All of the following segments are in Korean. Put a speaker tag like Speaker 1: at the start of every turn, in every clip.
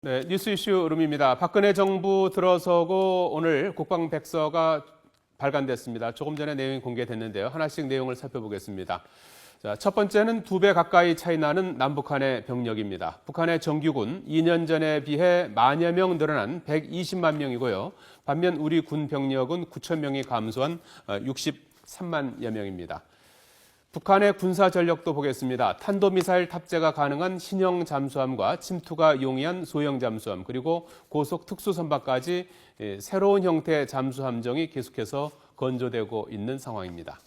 Speaker 1: 네, 뉴스 이슈 룸입니다. 박근혜 정부 들어서고 오늘 국방백서가 발간됐습니다. 조금 전에 내용이 공개됐는데요. 하나씩 내용을 살펴보겠습니다. 자, 첫 번째는 2배 가까이 차이 나는 남북한의 병력입니다. 북한의 정규군 2년 전에 비해 만여 명 늘어난 120만 명이고요. 반면 우리 군 병력은 9천 명이 감소한 63만여 명입니다. 북한의 군사 전력도 보겠습니다. 탄도미사일 탑재가 가능한 신형 잠수함과 침투가 용이한 소형 잠수함, 그리고 고속 특수선박까지 새로운 형태의 잠수함정이 계속해서 건조되고 있는 상황입니다.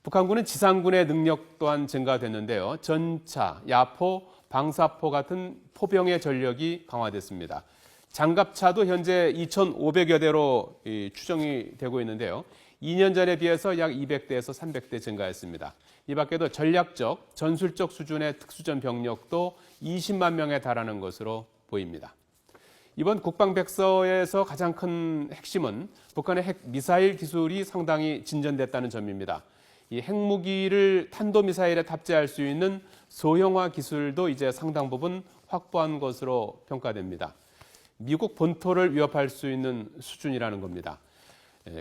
Speaker 1: 북한군은 지상군의 능력 또한 증가됐는데요. 전차, 야포, 방사포 같은 포병의 전력이 강화됐습니다. 장갑차도 현재 2,500여 대로 추정이 되고 있는데요. 2년 전에 비해서 약 200대에서 300대 증가했습니다. 이 밖에도 전략적, 전술적 수준의 특수전 병력도 20만 명에 달하는 것으로 보입니다. 이번 국방백서에서 가장 큰 핵심은 북한의 핵 미사일 기술이 상당히 진전됐다는 점입니다. 이 핵무기를 탄도미사일에 탑재할 수 있는 소형화 기술도 이제 상당 부분 확보한 것으로 평가됩니다. 미국 본토를 위협할 수 있는 수준이라는 겁니다.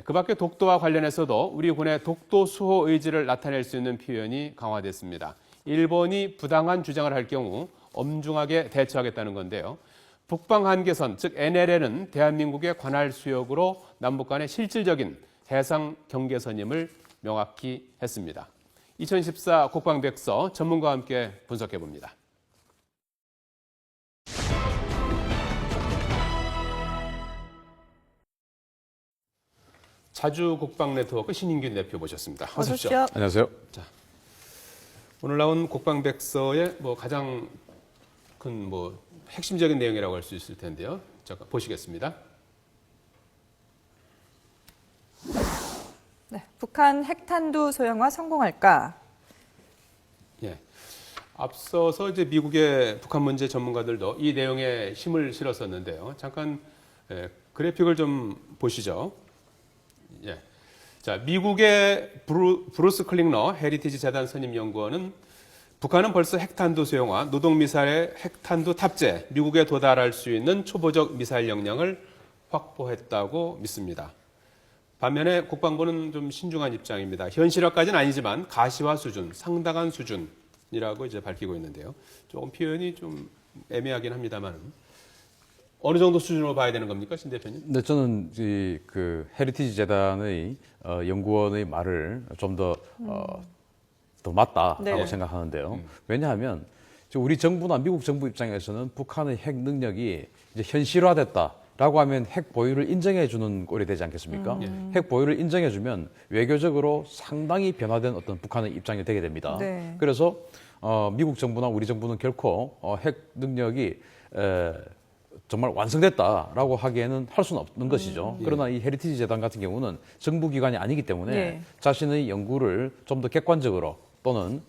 Speaker 1: 그 밖에 독도와 관련해서도 우리 군의 독도 수호 의지를 나타낼 수 있는 표현이 강화됐습니다. 일본이 부당한 주장을 할 경우 엄중하게 대처하겠다는 건데요. 북방 한계선, 즉 NLL은 대한민국의 관할 수역으로 남북 간의 실질적인 해상 경계선임을 명확히 했습니다. 2014 국방백서 전문가와 함께 분석해 봅니다. 자주 국방 네트워크 신인균 대표 모셨습니다. 어서 오십시오.
Speaker 2: 안녕하세요.
Speaker 1: 자, 오늘 나온 국방백서의 가장 큰 핵심적인 내용이라고 할 수 있을 텐데요. 잠깐 보시겠습니다.
Speaker 3: 네, 북한 핵탄두 소형화 성공할까?
Speaker 1: 예. 앞서서 이제 미국의 북한 문제 전문가들도 이 내용에 힘을 실었었는데요. 잠깐 그래픽을 좀 보시죠. 예. 자, 미국의 브루스 클링러 헤리티지 재단 선임 연구원은 북한은 벌써 핵탄두 소형화, 노동미사일의 핵탄두 탑재, 미국에 도달할 수 있는 초보적 미사일 역량을 확보했다고 믿습니다. 반면에 국방부는 좀 신중한 입장입니다. 현실화까지는 아니지만 가시화 수준, 상당한 수준이라고 이제 밝히고 있는데요. 조금 표현이 좀 애매하긴 합니다만 어느 정도 수준으로 봐야 되는 겁니까, 신 대표님?
Speaker 2: 네, 저는 그 헤리티지 재단의 연구원의 말을 좀 더 맞다라고
Speaker 3: 네.
Speaker 2: 생각하는데요. 왜냐하면 우리 정부나 미국 정부 입장에서는 북한의 핵 능력이 이제 현실화됐다라고 하면 핵 보유를 인정해주는 꼴이 되지 않겠습니까? 핵 보유를 인정해주면 외교적으로 상당히 변화된 어떤 북한의 입장이 되게 됩니다.
Speaker 3: 네.
Speaker 2: 그래서 미국 정부나 우리 정부는 결코 핵 능력이 정말 완성됐다라고 하기에는 할 수는 없는 것이죠. 그러나 이 헤리티지 재단 같은 경우는 정부기관이 아니기 때문에 자신의 연구를 좀 더 객관적으로 또는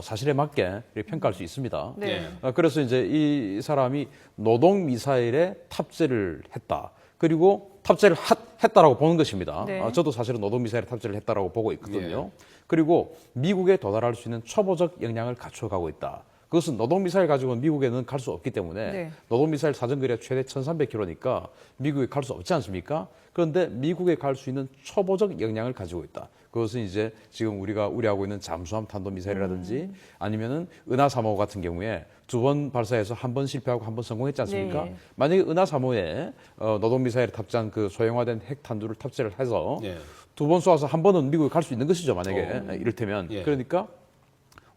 Speaker 2: 사실에 맞게 평가할 수 있습니다.
Speaker 3: 네.
Speaker 2: 그래서 이제 이 사람이 노동 미사일에 탑재를 했다. 그리고 탑재를 했다라고 보는 것입니다.
Speaker 3: 네.
Speaker 2: 저도 사실은 노동 미사일에 탑재를 했다라고 보고 있거든요.
Speaker 1: 네.
Speaker 2: 그리고 미국에 도달할 수 있는 초보적 역량을 갖춰가고 있다. 그것은 노동미사일 가지고는 미국에는 갈 수 없기 때문에
Speaker 3: 네.
Speaker 2: 노동미사일 사정거리가 최대 1,300km니까 미국에 갈 수 없지 않습니까? 그런데 미국에 갈 수 있는 초보적 역량을 가지고 있다. 그것은 이제 지금 우리가 우려하고 있는 잠수함 탄도미사일이라든지 아니면은 은하 3호 같은 경우에 2번 발사해서 한 번 실패하고 한 번 성공했지 않습니까?
Speaker 3: 네.
Speaker 2: 만약에 은하 3호에 노동미사일을 탑재한 그 소형화된 핵탄두를 탑재를 해서
Speaker 1: 예.
Speaker 2: 2번 쏘아서 한 번은 미국에 갈 수 있는 것이죠. 만약에 이를테면.
Speaker 1: 예.
Speaker 2: 그러니까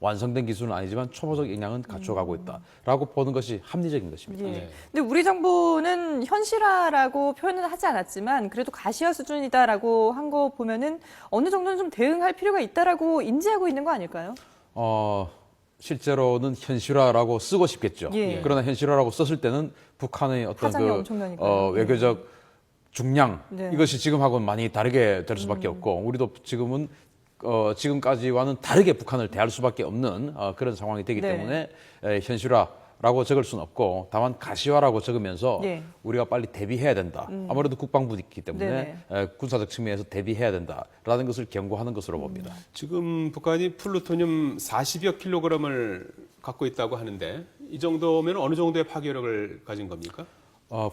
Speaker 2: 완성된 기술은 아니지만 초보적 역량은 갖춰가고 있다라고 보는 것이 합리적인 것입니다.
Speaker 3: 예.
Speaker 1: 네.
Speaker 3: 근데 우리 정부는 현실화라고 표현은 하지 않았지만 그래도 가시화 수준이다라고 한 거 보면은 어느 정도는 좀 대응할 필요가 있다라고 인지하고 있는 거 아닐까요?
Speaker 2: 실제로는 현실화라고 쓰고 싶겠죠.
Speaker 3: 예.
Speaker 2: 그러나 현실화라고 썼을 때는 북한의 어떤
Speaker 3: 파장이 엄청나니까요.
Speaker 2: 외교적 중량
Speaker 3: 네.
Speaker 2: 이것이 지금하고는 많이 다르게 될 수밖에 없고 우리도 지금은 지금까지와는 다르게 북한을 대할 수밖에 없는 그런 상황이 되기
Speaker 3: 네.
Speaker 2: 때문에 현실화라고 적을 수는 없고 다만 가시화라고 적으면서
Speaker 3: 예.
Speaker 2: 우리가 빨리 대비해야 된다. 아무래도 국방부이기 때문에 군사적 측면에서 대비해야 된다라는 것을 경고하는 것으로 봅니다.
Speaker 1: 지금 북한이 플루토늄 40여 킬로그램을 갖고 있다고 하는데 이 정도면 어느 정도의 파괴력을 가진 겁니까?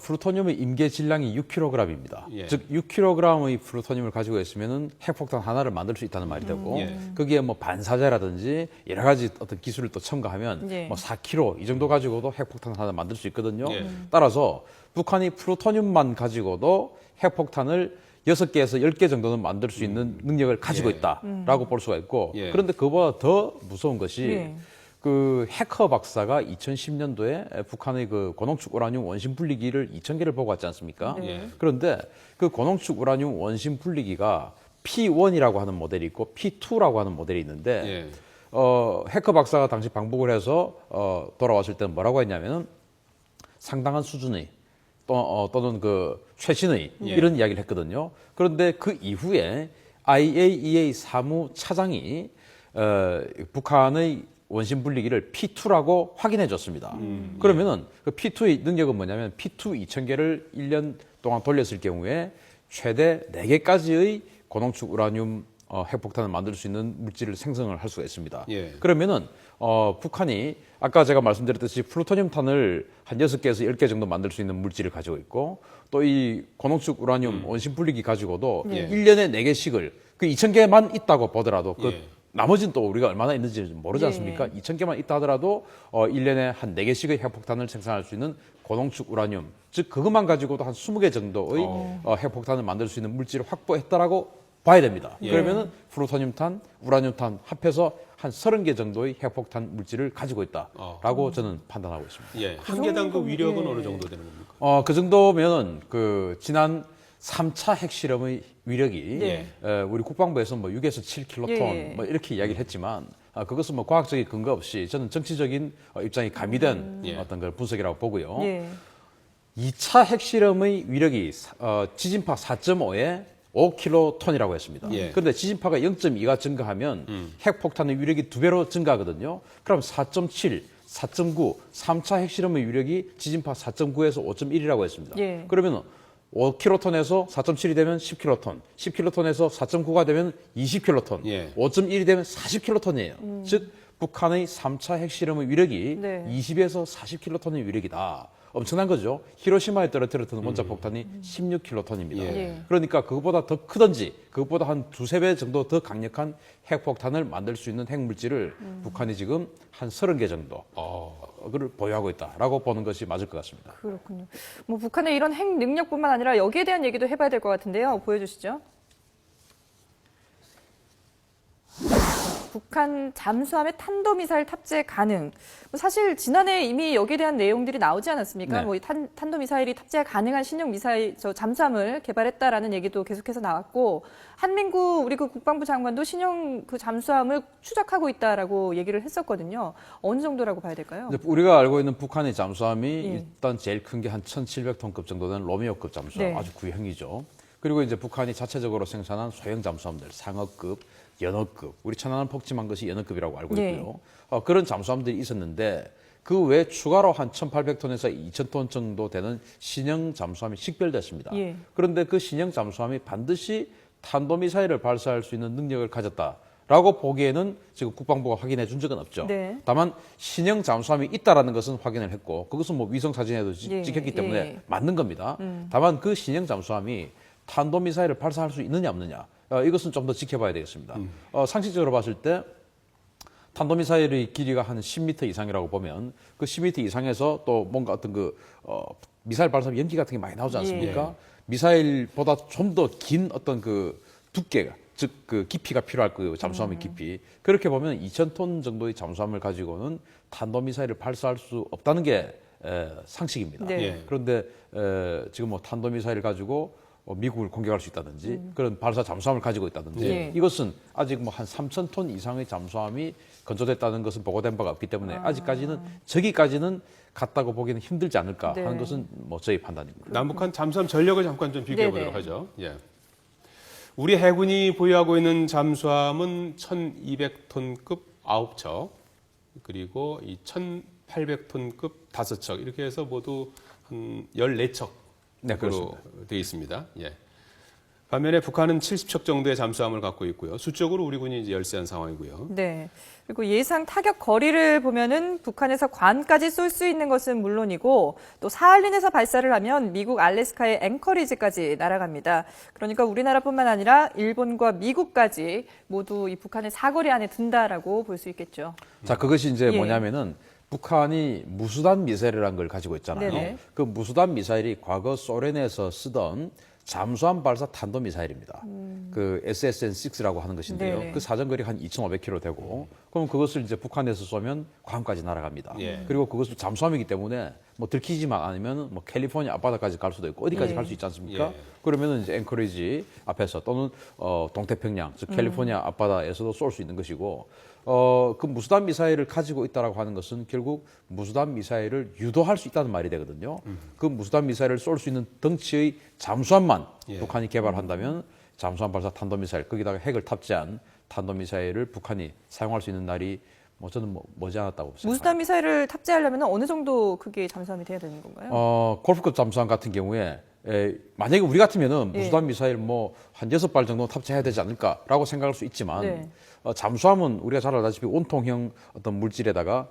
Speaker 2: 플루토늄의 임계 질량이 6kg입니다.
Speaker 1: 예.
Speaker 2: 즉 6kg의 플루토늄을 가지고 있으면 핵폭탄 하나를 만들 수 있다는 말이 되고
Speaker 1: 예.
Speaker 2: 거기에 뭐 반사제라든지 여러 가지 어떤 기술을 또 첨가하면
Speaker 3: 예.
Speaker 2: 뭐 4kg 이 정도 가지고도 핵폭탄 하나 만들 수 있거든요.
Speaker 1: 예.
Speaker 2: 따라서 북한이 플루토늄만 가지고도 핵폭탄을 6개에서 10개 정도는 만들 수 있는 능력을 가지고
Speaker 1: 예.
Speaker 2: 있다라고 볼 수가 있고
Speaker 1: 예.
Speaker 2: 그런데 그보다 더 무서운 것이
Speaker 3: 예.
Speaker 2: 그 해커 박사가 2010년도에 북한의 그 고농축 우라늄 원심 분리기를 2,000개를 보고 왔지 않습니까?
Speaker 1: 네.
Speaker 2: 그런데 그 고농축 우라늄 원심 분리기가 P1이라고 하는 모델이 있고 P2라고 하는 모델이 있는데
Speaker 1: 예.
Speaker 2: 해커 박사가 당시 방북을 해서 돌아왔을 때는 뭐라고 했냐면은 상당한 수준의 또는 그 최신의 이런 이야기를 했거든요. 그런데 그 이후에 IAEA 사무차장이 북한의 원심 분리기를 P2라고 확인해 줬습니다. 그러면은 그 P2의 능력은 뭐냐면 P2 2,000개를 1년 동안 돌렸을 경우에 최대 4개까지의 고농축 우라늄 핵폭탄을 만들 수 있는 물질을 생성을 할 수가 있습니다.
Speaker 1: 예.
Speaker 2: 그러면은 북한이 아까 제가 말씀드렸듯이 플루토늄탄을 한 6개에서 10개 정도 만들 수 있는 물질을 가지고 있고 또 이 고농축 우라늄 원심 분리기 가지고도
Speaker 1: 예.
Speaker 2: 1년에 4개씩을 그 2,000개만 있다고 보더라도 그
Speaker 1: 예.
Speaker 2: 나머지는 또 우리가 얼마나 있는지 모르지
Speaker 3: 예.
Speaker 2: 않습니까? 2,000개만 있다 하더라도 1년에 한 4개씩의 핵폭탄을 생산할 수 있는 고농축 우라늄, 즉 그것만 가지고도 한 20개 정도의 핵폭탄을 만들 수 있는 물질을 확보했다라고 봐야 됩니다.
Speaker 1: 예.
Speaker 2: 그러면은 플루토늄탄, 우라늄탄 합해서 한 30개 정도의 핵폭탄 물질을 가지고 있다라고 저는 판단하고 있습니다.
Speaker 1: 예. 한 개당 그
Speaker 3: 정도면-
Speaker 1: 위력은
Speaker 3: 예.
Speaker 1: 어느 정도 되는 겁니까?
Speaker 2: 그 정도면은 그 지난 3차 핵실험의 위력이
Speaker 3: 예.
Speaker 2: 우리 국방부에서 뭐 6에서 7킬로톤
Speaker 3: 예.
Speaker 2: 뭐 이렇게 이야기를 했지만 그것은 뭐 과학적인 근거 없이 저는 정치적인 입장이 가미된
Speaker 1: 예.
Speaker 2: 어떤 걸 분석이라고 보고요.
Speaker 3: 예.
Speaker 2: 2차 핵실험의 위력이 지진파 4.5에 5킬로톤이라고 했습니다.
Speaker 1: 예.
Speaker 2: 그런데 지진파가 0.2가 증가하면 핵폭탄의 위력이 2배로 증가하거든요. 그럼 4.7, 4.9, 3차 핵실험의 위력이 지진파 4.9에서 5.1이라고 했습니다.
Speaker 3: 예.
Speaker 2: 그러면 5킬로톤에서 4.7이 되면 10킬로톤, 10킬로톤에서 4.9가 되면 20킬로톤,
Speaker 1: 예.
Speaker 2: 5.1이 되면 40킬로톤이에요. 즉 북한의 3차 핵실험의 위력이
Speaker 3: 네.
Speaker 2: 20에서 40킬로톤의 위력이다. 엄청난 거죠. 히로시마에 떨어뜨렸던 원자폭탄이 16킬로톤입니다.
Speaker 1: 예.
Speaker 2: 그러니까 그것보다 더 크든지 그것보다 한 2~3배 정도 더 강력한 핵폭탄을 만들 수 있는 핵물질을 북한이 지금 한 30개 정도 그를 보유하고 있다라고 보는 것이 맞을 것 같습니다.
Speaker 3: 그렇군요. 뭐 북한의 이런 핵 능력뿐만 아니라 여기에 대한 얘기도 해봐야 될 것 같은데요. 보여주시죠. 북한 잠수함에 탄도미사일 탑재 가능. 뭐 사실 지난해 이미 여기에 대한 내용들이 나오지 않았습니까?
Speaker 2: 네.
Speaker 3: 뭐 탄도미사일이 탑재 가능한 신형 미사일, 잠수함을 개발했다라는 얘기도 계속해서 나왔고, 한민구 우리 그 국방부 장관도 신형 그 잠수함을 추적하고 있다라고 얘기를 했었거든요. 어느 정도라고 봐야 될까요?
Speaker 2: 근데 우리가 알고 있는 북한의 잠수함이
Speaker 3: 예.
Speaker 2: 일단 제일 큰 게 한 1,700톤급 정도 되는 로미오급 잠수함,
Speaker 3: 네.
Speaker 2: 아주 구형이죠. 그리고 이제 북한이 자체적으로 생산한 소형 잠수함들, 상어급, 연어급, 우리 천안함 폭침한 것이 연어급이라고 알고
Speaker 3: 네.
Speaker 2: 있고요. 그런 잠수함들이 있었는데 그 외에 추가로 한 1,800톤에서 2,000톤 정도 되는 신형 잠수함이 식별됐습니다.
Speaker 3: 예.
Speaker 2: 그런데 그 신형 잠수함이 반드시 탄도미사일을 발사할 수 있는 능력을 가졌다라고 보기에는 지금 국방부가 확인해 준 적은 없죠.
Speaker 3: 네.
Speaker 2: 다만 신형 잠수함이 있다라는 것은 확인을 했고 그것은 뭐 위성 사진에도
Speaker 3: 예,
Speaker 2: 찍혔기 때문에
Speaker 3: 예.
Speaker 2: 맞는 겁니다. 다만 그 신형 잠수함이 탄도미사일을 발사할 수 있느냐 없느냐 이것은 좀 더 지켜봐야 되겠습니다. 상식적으로 봤을 때 탄도미사일의 길이가 한 10m 이상이라고 보면 그 10m 이상에서 또 뭔가 어떤 미사일 발사 연기 같은 게 많이 나오지 않습니까? 미사일보다 좀 더 긴 어떤 그 두께가 즉 그 깊이가 필요할 거예요. 잠수함의 깊이. 그렇게 보면 2,000톤 정도의 잠수함을 가지고는 탄도미사일을 발사할 수 없다는 게 상식입니다.
Speaker 3: 네.
Speaker 1: 예.
Speaker 2: 그런데 지금 뭐 탄도미사일을 가지고 미국을 공격할 수 있다든지 그런 발사 잠수함을 가지고 있다든지
Speaker 3: 네.
Speaker 2: 이것은 아직 뭐 한 3,000톤 이상의 잠수함이 건조됐다는 것은 보고된 바가 없기 때문에 아직까지는 저기까지는 갔다고 보기는 힘들지 않을까
Speaker 3: 네.
Speaker 2: 하는 것은 뭐 저희 판단입니다.
Speaker 1: 남북한 잠수함 전력을 잠깐 좀 비교해
Speaker 3: 네네.
Speaker 1: 보도록 하죠. 예. 우리 해군이 보유하고 있는 잠수함은 1,200톤급 9척, 그리고 이 1,800톤급 5척, 이렇게 해서 모두 한 14척으로
Speaker 2: 네, 그렇습니다.
Speaker 1: 되어 있습니다. 예. 반면에 북한은 70척 정도의 잠수함을 갖고 있고요. 수적으로 우리 군이 이제 열세한 상황이고요.
Speaker 3: 네. 그리고 예상 타격 거리를 보면은 북한에서 괌까지 쏠 수 있는 것은 물론이고 또 사할린에서 발사를 하면 미국 알래스카의 앵커리지까지 날아갑니다. 그러니까 우리나라뿐만 아니라 일본과 미국까지 모두 이 북한의 사거리 안에 든다라고 볼 수 있겠죠.
Speaker 2: 자, 그것이 이제
Speaker 3: 예.
Speaker 2: 뭐냐면은 북한이 무수단 미사일이라는 걸 가지고 있잖아요.
Speaker 3: 네네.
Speaker 2: 그 무수단 미사일이 과거 소련에서 쓰던 잠수함 발사 탄도 미사일입니다. 그 SSN-6라고 하는 것인데요.
Speaker 3: 네네.
Speaker 2: 그 사정거리가 한 2,500km 되고, 그럼 그것을 이제 북한에서 쏘면 괌까지 날아갑니다.
Speaker 1: 예.
Speaker 2: 그리고 그것도 잠수함이기 때문에 뭐 들키지만 않으면 뭐 캘리포니아 앞바다까지 갈 수도 있고 어디까지
Speaker 3: 예.
Speaker 2: 갈 수 있지 않습니까?
Speaker 1: 예.
Speaker 2: 그러면은 이제 앵커리지 앞에서 또는 동태평양, 즉 캘리포니아 앞바다에서도 쏠 수 있는 것이고, 그 무수단 미사일을 가지고 있다라고 하는 것은 결국 무수단 미사일을 유도할 수 있다는 말이 되거든요. 그 무수단 미사일을 쏠 수 있는 덩치의 잠수함만
Speaker 1: 예.
Speaker 2: 북한이 개발한다면 잠수함 발사 탄도미사일 거기다가 핵을 탑재한 탄도미사일을 북한이 사용할 수 있는 날이 뭐 저는 머지않았다고 생각합니다.
Speaker 3: 무수단 미사일을 탑재하려면 어느 정도 크기의 잠수함이 돼야 되는 건가요?
Speaker 2: 골프급 잠수함 같은 경우에 만약에 우리 같으면은
Speaker 3: 예.
Speaker 2: 무수단 미사일 뭐 한 6발 정도 탑재해야 되지 않을까라고 생각할 수 있지만
Speaker 3: 네.
Speaker 2: 잠수함은 우리가 잘 알다시피 온통형 어떤 물체에다가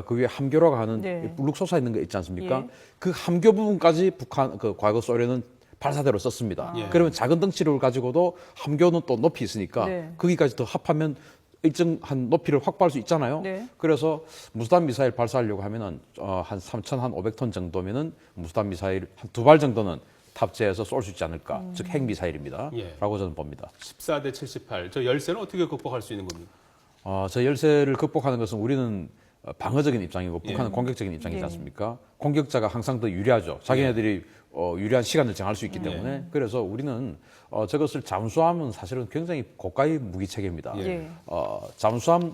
Speaker 2: 그 위에 함교라고 하는
Speaker 3: 네.
Speaker 2: 물룩 솟아 있는 거 있지 않습니까?
Speaker 3: 예.
Speaker 2: 그 함교 부분까지 북한 그 과거 소련은 발사대로 썼습니다.
Speaker 1: 예.
Speaker 2: 그러면 작은 덩치를 가지고도 함교는 또 높이 있으니까
Speaker 3: 네.
Speaker 2: 거기까지 더 합하면 일정 한 높이를 확보할 수 있잖아요.
Speaker 3: 네.
Speaker 2: 그래서 무수단 미사일 발사하려고 하면은 한 3,500톤 정도면은 무수단 미사일 한 2발 정도는 탑재해서 쏠 수 있지 않을까. 즉 핵 미사일입니다.
Speaker 1: 예.
Speaker 2: 라고 저는 봅니다.
Speaker 1: 14대 78. 저 열세는 어떻게 극복할 수 있는 겁니까?
Speaker 2: 저 열세를 극복하는 것은 우리는 방어적인 입장이고 북한은
Speaker 1: 예.
Speaker 2: 공격적인 입장이지
Speaker 3: 예.
Speaker 2: 않습니까? 공격자가 항상 더 유리하죠. 자기네들이 유리한 시간을 정할 수 있기 때문에. 그래서 우리는 저것을 잠수함은 사실은 굉장히 고가의 무기 체계입니다.
Speaker 1: 예.
Speaker 3: 예.
Speaker 2: 잠수함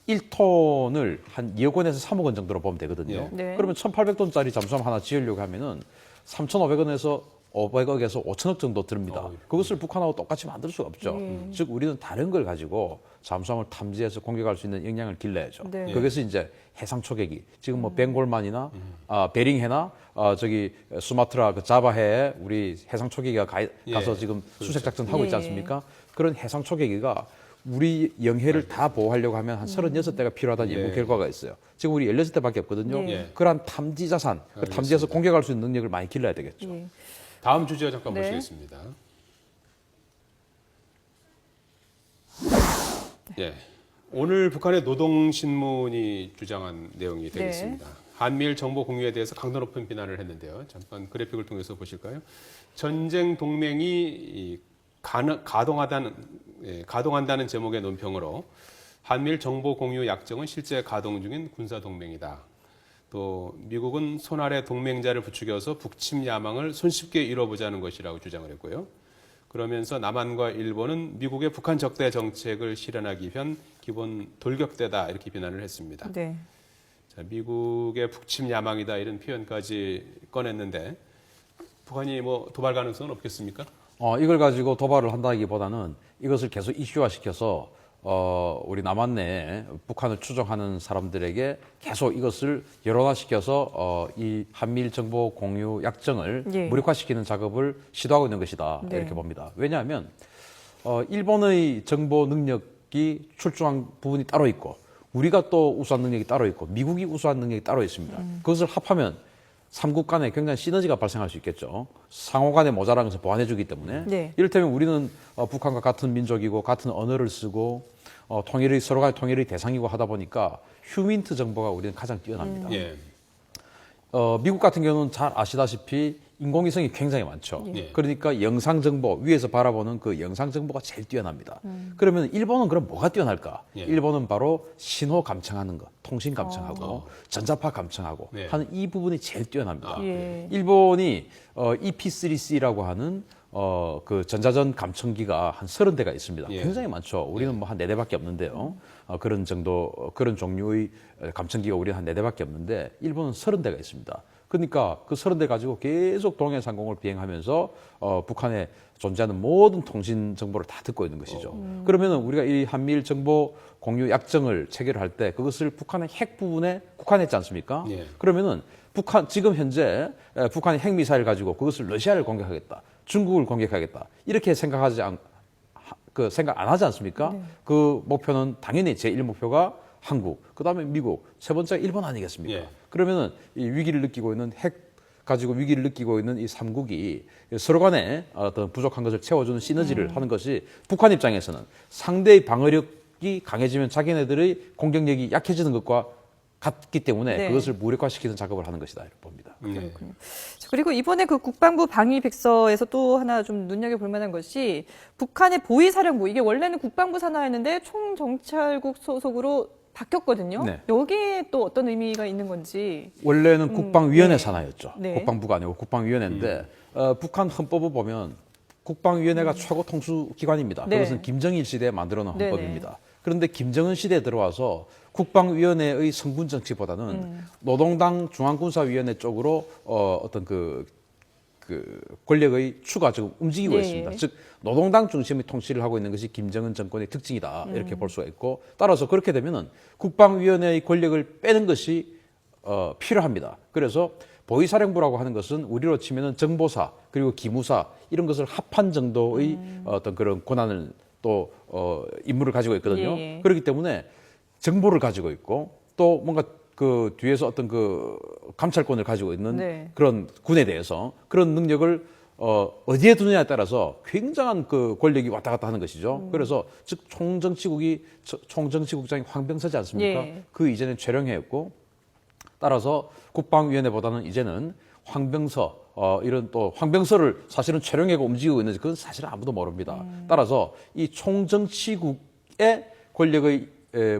Speaker 2: 1톤을 한 2억 원에서 3억 원 정도로 보면 되거든요.
Speaker 3: 예. 네.
Speaker 2: 그러면 1,800톤짜리 잠수함 하나 지으려고 하면은 3,500원에서 500억에서 5천억 정도 듭니다. 그것을 북한하고 똑같이 만들 수가 없죠. 즉 우리는 다른 걸 가지고 잠수함을 탐지해서 공격할 수 있는 역량을 길러야죠.
Speaker 3: 네.
Speaker 2: 그것이 이제 해상 초계기. 지금 뭐 벵골만이나 베링해나 저기 수마트라 그 자바해에 우리 해상 초계기가 가서 지금 수색 작전 하고 있지
Speaker 3: 예.
Speaker 2: 않습니까? 그런 해상 초계기가 우리 영해를 다 보호하려고 하면 한 36대가 필요하다는 연구 결과가 있어요. 지금 우리 16대밖에 없거든요.
Speaker 1: 예.
Speaker 2: 그러한 탐지 자산, 그 탐지해서 공격할 수 있는 능력을 많이 길러야 되겠죠.
Speaker 3: 예.
Speaker 1: 다음 주제 잠깐
Speaker 3: 네.
Speaker 1: 보시겠습니다. 예. 오늘 북한의 노동신문이 주장한 내용이 되겠습니다. 한미일 정보 공유에 대해서 강도 높은 비난을 했는데요. 잠깐 그래픽을 통해서 보실까요? 전쟁 동맹이 가동한다는 제목의 논평으로 한미일 정보 공유 약정은 실제 가동 중인 군사 동맹이다. 또 미국은 손 아래 동맹자를 부추겨서 북침 야망을 손쉽게 이뤄보자는 것이라고 주장을 했고요. 그러면서 남한과 일본은 미국의 북한 적대 정책을 실현하기 위한 기본 돌격대다 이렇게 비난을 했습니다.
Speaker 3: 네.
Speaker 1: 자, 미국의 북침 야망이다 이런 표현까지 꺼냈는데 북한이 뭐 도발 가능성은 없겠습니까?
Speaker 2: 이걸 가지고 도발을 한다기보다는 이것을 계속 이슈화시켜서 우리 남한 내에 북한을 추종하는 사람들에게 계속 이것을 여론화시켜서 이 한미일 정보 공유 약정을
Speaker 3: 예.
Speaker 2: 무력화시키는 작업을 시도하고 있는 것이다
Speaker 3: 네.
Speaker 2: 이렇게 봅니다. 왜냐하면 일본의 정보 능력이 출중한 부분이 따로 있고 우리가 또 우수한 능력이 따로 있고 미국이 우수한 능력이 따로 있습니다. 그것을 합하면 삼국 간에 굉장히 시너지가 발생할 수 있겠죠. 상호 간의 모자란 것을 보완해주기 때문에.
Speaker 3: 네.
Speaker 2: 이를테면 우리는 북한과 같은 민족이고 같은 언어를 쓰고 서로 간의 통일의 대상이고 하다 보니까 휴민트 정보가 우리는 가장 뛰어납니다.
Speaker 1: 예.
Speaker 2: 미국 같은 경우는 잘 아시다시피 인공위성이 굉장히 많죠.
Speaker 1: 예.
Speaker 2: 그러니까 영상 정보, 위에서 바라보는 그 영상 정보가 제일 뛰어납니다. 그러면 일본은 그럼 뭐가 뛰어날까?
Speaker 1: 예.
Speaker 2: 일본은 바로 신호 감청하는 것, 통신 감청하고 전자파 감청하고
Speaker 1: 네.
Speaker 2: 하는 이 부분이 제일 뛰어납니다.
Speaker 3: 예.
Speaker 2: 일본이 EP3C라고 하는 그 전자전 감청기가 한 30대가 있습니다.
Speaker 1: 예.
Speaker 2: 굉장히 많죠. 우리는 뭐 한 4대밖에 없는데요. 그런 종류의 감청기가 우리는 한 4대밖에 없는데 일본은 30대가 있습니다. 그러니까 그 30대 가지고 계속 동해상공을 비행하면서 북한에 존재하는 모든 통신 정보를 다 듣고 있는 것이죠. 그러면은 우리가 이 한미일 정보 공유 약정을 체결할 때 그것을 북한의 핵 부분에 국한했지 않습니까?
Speaker 1: 예.
Speaker 2: 그러면은 지금 현재 북한이 핵미사일 가지고 그것을 러시아를 공격하겠다. 중국을 공격하겠다 이렇게 생각 안 하지 않습니까? 그 목표는 당연히 제1 목표가 한국, 그다음에 미국, 세 번째가 일본 아니겠습니까?
Speaker 1: 예.
Speaker 2: 그러면은 이 위기를 느끼고 있는 핵 가지고 위기를 느끼고 있는 이 3국이 서로 간에 어떤 부족한 것을 채워주는 시너지를 하는 것이 북한 입장에서는 상대의 방어력이 강해지면 자기네들의 공격력이 약해지는 것과 같기 때문에
Speaker 3: 네.
Speaker 2: 그것을 무력화시키는 작업을 하는 것이다 이렇게 봅니다.
Speaker 3: 그렇군요. 자, 그리고 이번에 그 국방부 방위백서에서 또 하나 좀 눈여겨볼 만한 것이 북한의 보위사령부, 이게 원래는 국방부 산하였는데 총정찰국 소속으로 바뀌었거든요.
Speaker 2: 네.
Speaker 3: 여기에 또 어떤 의미가 있는 건지.
Speaker 2: 원래는 국방위원회
Speaker 3: 네.
Speaker 2: 산하였죠.
Speaker 3: 네.
Speaker 2: 국방부가 아니고 국방위원회인데 북한 헌법을 보면 국방위원회가 최고 통수기관입니다.
Speaker 3: 네.
Speaker 2: 그것은 김정일 시대에 만들어 놓은
Speaker 3: 네네.
Speaker 2: 헌법입니다. 그런데 김정은 시대에 들어와서 국방위원회의 성분 정치보다는 노동당 중앙군사위원회 쪽으로 어떤 그 권력의 추가 지금 움직이고
Speaker 3: 예,
Speaker 2: 있습니다.
Speaker 3: 예.
Speaker 2: 즉 노동당 중심의 통치를 하고 있는 것이 김정은 정권의 특징이다 이렇게 볼 수가 있고, 따라서 그렇게 되면은 국방위원회의 권력을 빼는 것이 필요합니다. 그래서 보위사령부라고 하는 것은 우리로 치면은 정보사 그리고 기무사 이런 것을 합한 정도의 어떤 그런 권한을 또 임무를 가지고 있거든요.
Speaker 3: 예, 예.
Speaker 2: 그렇기 때문에 정보를 가지고 있고 또 뭔가 그 뒤에서 어떤 그 감찰권을 가지고 있는
Speaker 3: 네.
Speaker 2: 그런 군에 대해서 그런 능력을 어디에 두느냐에 따라서 굉장한 그 권력이 왔다 갔다 하는 것이죠. 그래서 즉 총정치국장이 황병서지 않습니까?
Speaker 3: 예.
Speaker 2: 그 이전엔 최령해였고, 따라서 국방위원회보다는 이제는 황병서 이런 또 황병서를 사실은 최령해가 움직이고 있는지 그건 사실은 아무도 모릅니다. 따라서 이 총정치국의 권력의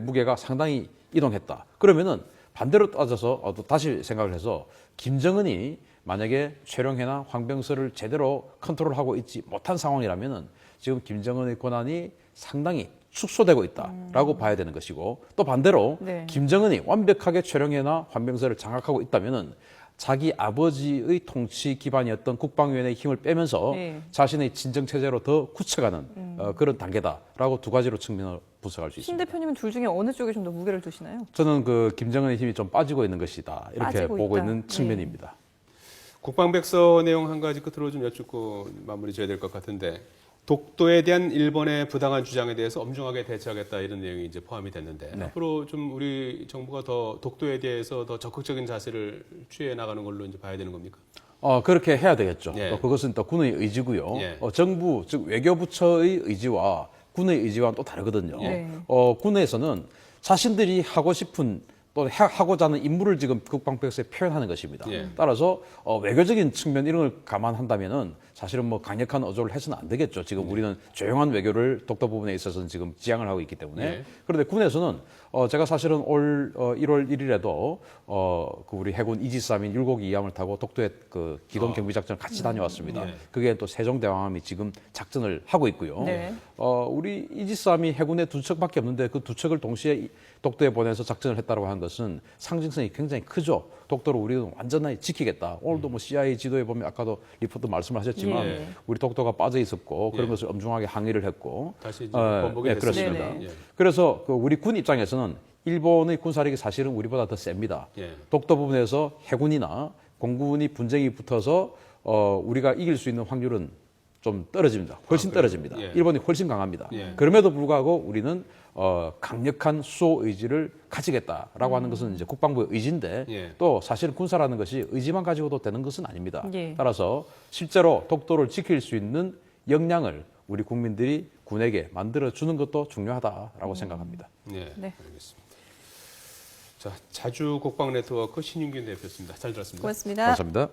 Speaker 2: 무게가 상당히 이동했다. 그러면은 반대로 따져서 또 다시 생각을 해서 김정은이 만약에 최령해나 황병서를 제대로 컨트롤하고 있지 못한 상황이라면은 지금 김정은의 권한이 상당히 축소되고 있다라고 봐야 되는 것이고, 또 반대로
Speaker 3: 네.
Speaker 2: 김정은이 완벽하게 최령해나 황병서를 장악하고 있다면은 자기 아버지의 통치 기반이었던 국방위원회의 힘을 빼면서
Speaker 3: 네.
Speaker 2: 자신의 진정 체제로 더 굳혀가는 그런 단계다라고 두 가지로 측면을 분석할 수
Speaker 3: 신
Speaker 2: 있습니다.
Speaker 3: 대표님은 둘 중에 어느 쪽에 좀 더 무게를 두시나요?
Speaker 2: 저는 그 김정은의 힘이 좀 빠지고 있는 것이다 이렇게
Speaker 3: 빠지고
Speaker 2: 보고
Speaker 3: 있다.
Speaker 2: 있는 측면입니다.
Speaker 1: 국방백서 내용 한 가지 끝으로 좀 여쭙고 마무리 지어야 될 것 같은데, 독도에 대한 일본의 부당한 주장에 대해서 엄중하게 대처하겠다 이런 내용이 이제 포함이 됐는데,
Speaker 2: 네.
Speaker 1: 앞으로 좀 우리 정부가 더 독도에 대해서 더 적극적인 자세를 취해 나가는 걸로 이제 봐야 되는 겁니까?
Speaker 2: 그렇게 해야 되겠죠.
Speaker 1: 예.
Speaker 2: 또 그것은 또 군의 의지고요.
Speaker 1: 예.
Speaker 2: 정부 즉 외교부처의 의지와 군의 의지와는 또 다르거든요.
Speaker 3: 네.
Speaker 2: 군에서는 자신들이 하고 싶은 또 하고자 하는 임무를 지금 국방백서에 표현하는 것입니다.
Speaker 1: 예.
Speaker 2: 따라서 외교적인 측면 이런 걸 감안한다면은 사실은 뭐 강력한 어조를 해서는 안 되겠죠. 지금 우리는 조용한 외교를 독도 부분에 있어서는 지금 지향을 하고 있기 때문에.
Speaker 1: 예.
Speaker 2: 그런데 군에서는 제가 사실은 올 1월 1일에도 그 우리 해군 이지스함인 율곡 2함을 타고 독도에 그 기동 경비 작전을 같이 다녀왔습니다.
Speaker 1: 예.
Speaker 2: 그게 또 세종대왕함이 지금 작전을 하고 있고요.
Speaker 3: 네.
Speaker 2: 우리 이지스함이 해군에 두 척밖에 없는데 그 두 척을 동시에 독도에 보내서 작전을 했다고 하는 것은 상징성이 굉장히 크죠. 독도를 우리는 완전히 지키겠다. 오늘도 뭐 CIA 지도에 보면 아까도 리포트 말씀을 하셨지만
Speaker 3: 예.
Speaker 2: 우리 독도가 빠져 있었고 그런
Speaker 1: 예.
Speaker 2: 것을 엄중하게 항의를 했고.
Speaker 1: 다시 이제 번복이
Speaker 2: 네,
Speaker 1: 됐습니다.
Speaker 2: 그렇습니다.
Speaker 3: 네네.
Speaker 1: 예.
Speaker 2: 그래서 그 우리 군 입장에서는 일본의 군사력이 사실은 우리보다 더 셉니다.
Speaker 1: 예.
Speaker 2: 독도 부분에서 해군이나 공군이 분쟁이 붙어서 우리가 이길 수 있는 확률은 좀 떨어집니다. 훨씬
Speaker 1: 그래요?
Speaker 2: 떨어집니다.
Speaker 1: 예.
Speaker 2: 일본이 훨씬 강합니다.
Speaker 1: 예.
Speaker 2: 그럼에도 불구하고 우리는 강력한 수호 의지를 가지겠다라고 하는 것은 이제 국방부의 의지인데
Speaker 1: 예.
Speaker 2: 또 사실 군사라는 것이 의지만 가지고도 되는 것은 아닙니다.
Speaker 3: 예.
Speaker 2: 따라서 실제로 독도를 지킬 수 있는 역량을 우리 국민들이 군에게 만들어 주는 것도 중요하다라고 생각합니다.
Speaker 1: 네.
Speaker 3: 네.
Speaker 1: 알겠습니다. 자, 자주 국방 네트워크 신윤균 대표였습니다. 잘 들었습니다.
Speaker 3: 고맙습니다.
Speaker 2: 감사합니다.